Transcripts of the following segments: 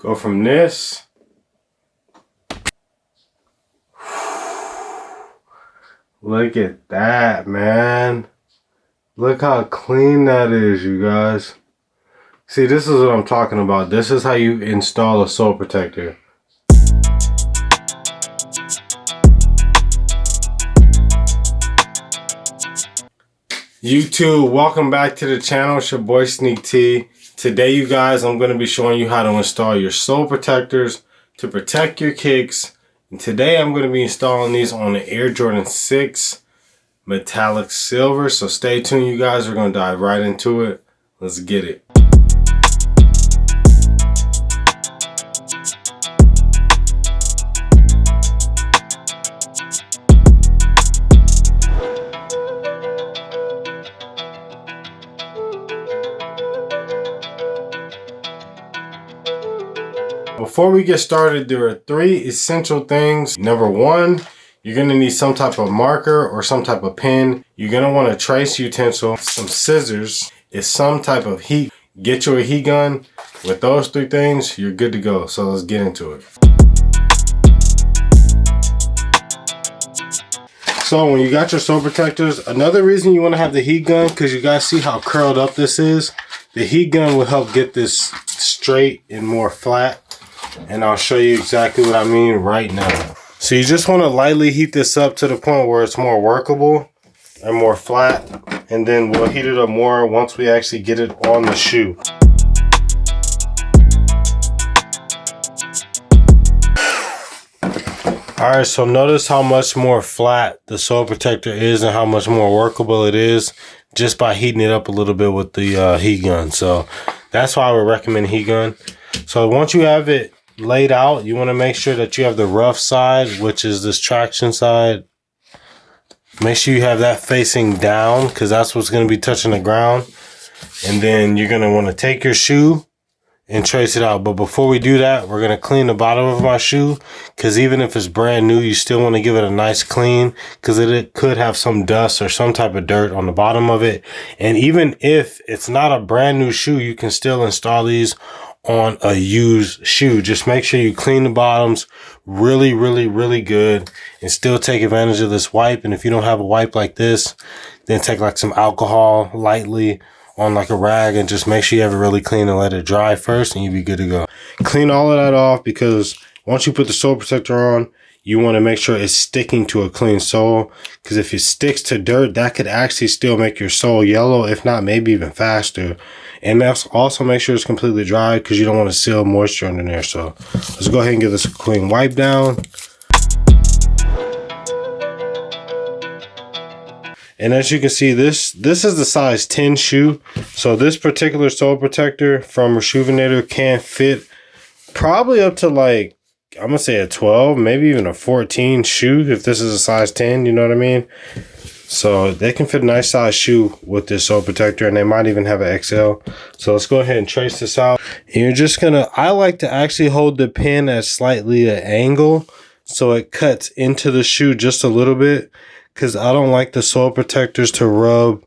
Go from this. Look at that, man. Look how clean that is, you guys. See, this is what I'm talking about. This is how you install a sole protector. YouTube, welcome back to the channel. It's your boy Sneak T. Today, you guys, I'm going to be showing you how to install your sole protectors to protect your kicks. And today, I'm going to be installing these on the Air Jordan 6 metallic silver. So stay tuned, you guys. We're going to dive right into it. Let's get it. Before we get started, there are 3 essential things. Number 1, you're going to need some type of marker or some type of pen. You're going to want a trace utensil, some scissors, and some type of heat. Get you a heat gun. With those 3 things, you're good to go. So let's get into it. So when you got your sole protectors, another reason you want to have the heat gun, because you guys see how curled up this is. The heat gun will help get this straight and more flat. And I'll show you exactly what I mean right now. So you just want to lightly heat this up to the point where it's more workable and more flat. And then we'll heat it up more once we actually get it on the shoe. Alright, so notice how much more flat the sole protector is and how much more workable it is just by heating it up a little bit with the heat gun. So that's why I would recommend heat gun. So once you have it laid out, you want to make sure that you have the rough side, which is this traction side. Make sure you have that facing down because that's what's going to be touching the ground. And then you're going to want to take your shoe and trace it out. But before we do that, we're going to clean the bottom of my shoe because even if it's brand new, you still want to give it a nice clean because it could have some dust or some type of dirt on the bottom of it. And even if it's not a brand new shoe, you can still install these on a used shoe. Just make sure you clean the bottoms really good and still take advantage of this wipe. And if you don't have a wipe like this, then take like some alcohol lightly on like a rag and just make sure you have it really clean and let it dry first and you'll be good to go. Clean all of that off because once you put the sole protector on, you want to make sure it's sticking to a clean sole because if it sticks to dirt, that could actually still make your sole yellow, if not maybe even faster. And also make sure it's completely dry because you don't want to seal moisture under there. So let's go ahead and give this a clean wipe down. And as you can see, this is the size 10 shoe. So this particular sole protector from Reshoevn8r can fit probably up to like, I'm going to say a 12, maybe even a 14 shoe if this is a size 10, you know what I mean? So they can fit a nice size shoe with this sole protector and they might even have an XL. So let's go ahead and trace this out. And you're just going to, I like to actually hold the pen at slightly an angle so it cuts into the shoe just a little bit because I don't like the sole protectors to rub,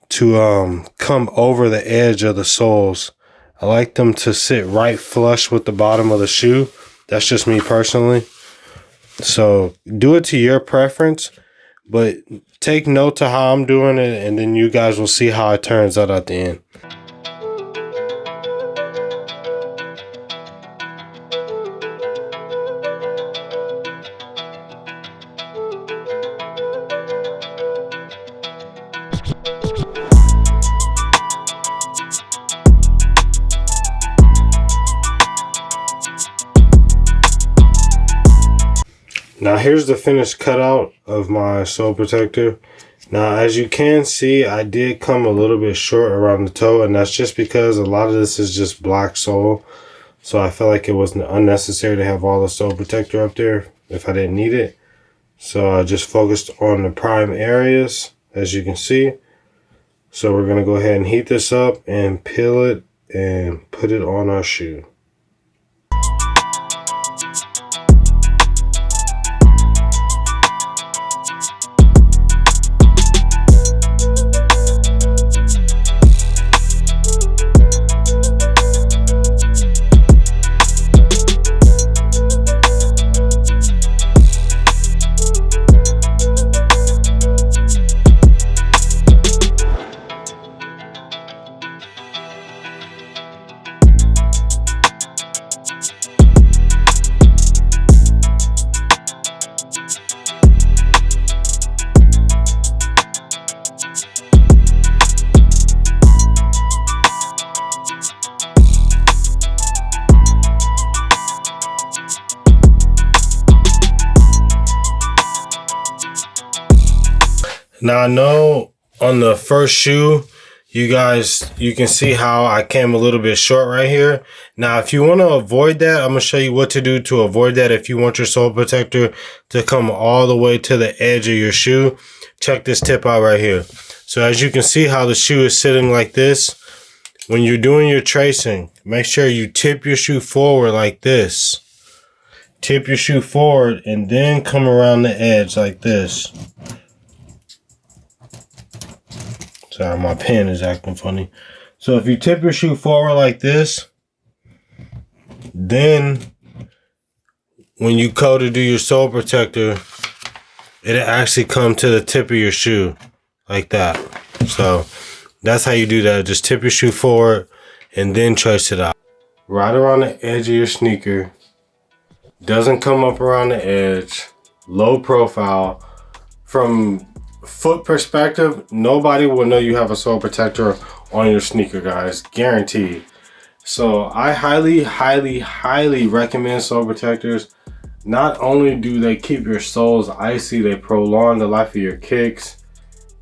to come over the edge of the soles. I like them to sit right flush with the bottom of the shoe. That's just me personally. So do it to your preference. But take note to how I'm doing it, and then you guys will see how it turns out at the end. Now here's the finished cutout of my sole protector. Now as you can see, I did come a little bit short around the toe, and that's just because a lot of this is just black sole. So I felt like it was unnecessary to have all the sole protector up there if I didn't need it. So I just focused on the prime areas, as you can see. So we're gonna go ahead and heat this up and peel it and put it on our shoe. Now I know on the first shoe, you can see how I came a little bit short right here. Now, if you want to avoid that, I'm going to show you what to do to avoid that. If you want your sole protector to come all the way to the edge of your shoe, check this tip out right here. So as you can see how the shoe is sitting like this, when you're doing your tracing, make sure you tip your shoe forward like this. Tip your shoe forward and then come around the edge like this. Sorry, my pen is acting funny. So if you tip your shoe forward like this, then when you go to do your sole protector, it'll actually come to the tip of your shoe like that. So that's how you do that. Just tip your shoe forward and then trace it out. Right around the edge of your sneaker. Doesn't come up around the edge. Low profile. From foot perspective, nobody will know you have a sole protector on your sneaker, guys. Guaranteed. So I highly recommend sole protectors. Not only do they keep your soles icy, they prolong the life of your kicks,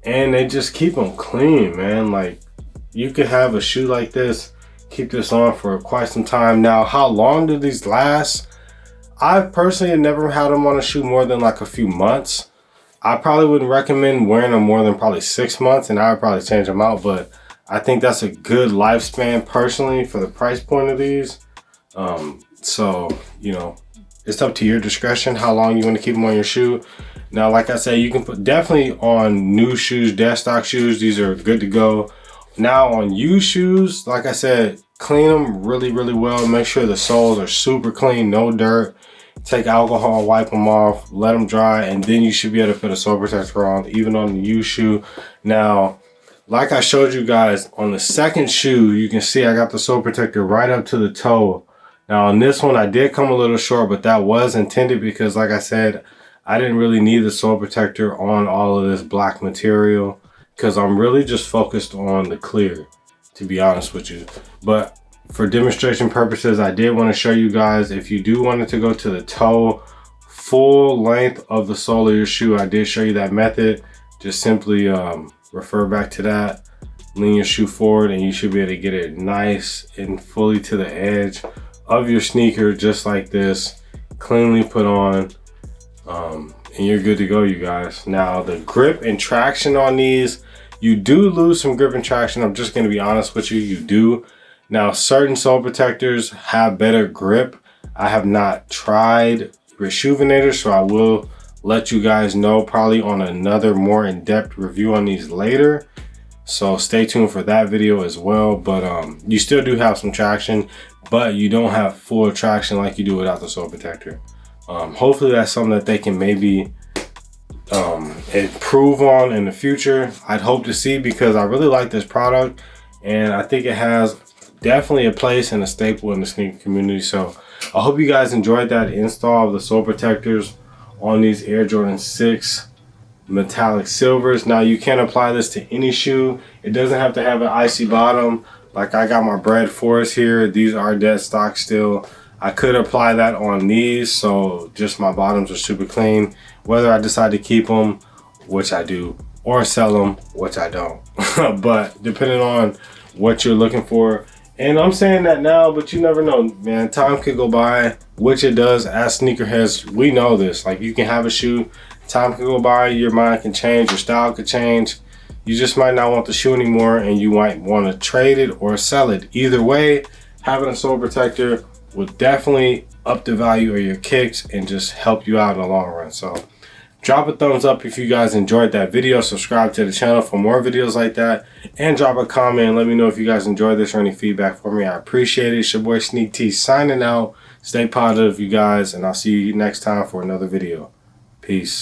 and they just keep them clean, man. Like, you could have a shoe like this, keep this on for quite some time. Now, how long do these last? I personally have never had them on a shoe more than like a few months. I probably wouldn't recommend wearing them more than probably 6 months, and I would probably change them out, but I think that's a good lifespan personally for the price point of these. So, you know, it's up to your discretion how long you want to keep them on your shoe. Now, like I said, you can put definitely on new shoes, dead stock shoes. These are good to go. Now on used shoes, like I said, clean them really well. Make sure the soles are super clean, no dirt. Take alcohol, wipe them off, let them dry, and then you should be able to put a sole protector on, even on the used shoe. Now, like I showed you guys, on the second shoe, you can see I got the sole protector right up to the toe. Now on this one, I did come a little short, but that was intended because, like I said, I didn't really need the sole protector on all of this black material because I'm really just focused on the clear, to be honest with you. But for demonstration purposes, I did want to show you guys, if you do want it to go to the toe, full length of the sole of your shoe, I did show you that method. Just simply refer back to that, lean your shoe forward, and you should be able to get it nice and fully to the edge of your sneaker, just like this, cleanly put on, and you're good to go, you guys. Now, the grip and traction on these, you do lose some grip and traction. I'm just going to be honest with you, you do. Now, certain sole protectors have better grip. I have not tried Reshoevn-Nator, so I will let you guys know probably on another more in-depth review on these later. So stay tuned for that video as well. But you still do have some traction, but you don't have full traction like you do without the sole protector. Hopefully that's something that they can maybe improve on in the future. I'd hope to see, because I really like this product and I think it has definitely a place and a staple in the sneaker community. So I hope you guys enjoyed that install of the sole protectors on these Air Jordan 6 metallic silvers. Now, you can apply this to any shoe. It doesn't have to have an icy bottom. Like I got my Bread Forest here. These are dead stock still. I could apply that on these, so just my bottoms are super clean. Whether I decide to keep them, which I do, or sell them, which I don't. But depending on what you're looking for. And I'm saying that now, but you never know, man. Time could go by, which it does. As sneakerheads, we know this. Like, you can have a shoe, time can go by, your mind can change, your style could change. You just might not want the shoe anymore, and you might want to trade it or sell it. Either way, having a sole protector will definitely up the value of your kicks and just help you out in the long run. So drop a thumbs up if you guys enjoyed that video. Subscribe to the channel for more videos like that, and drop a comment and let me know if you guys enjoyed this or any feedback for me. I appreciate it. It's your boy Sneak T signing out. Stay positive, you guys, and I'll see you next time for another video. Peace.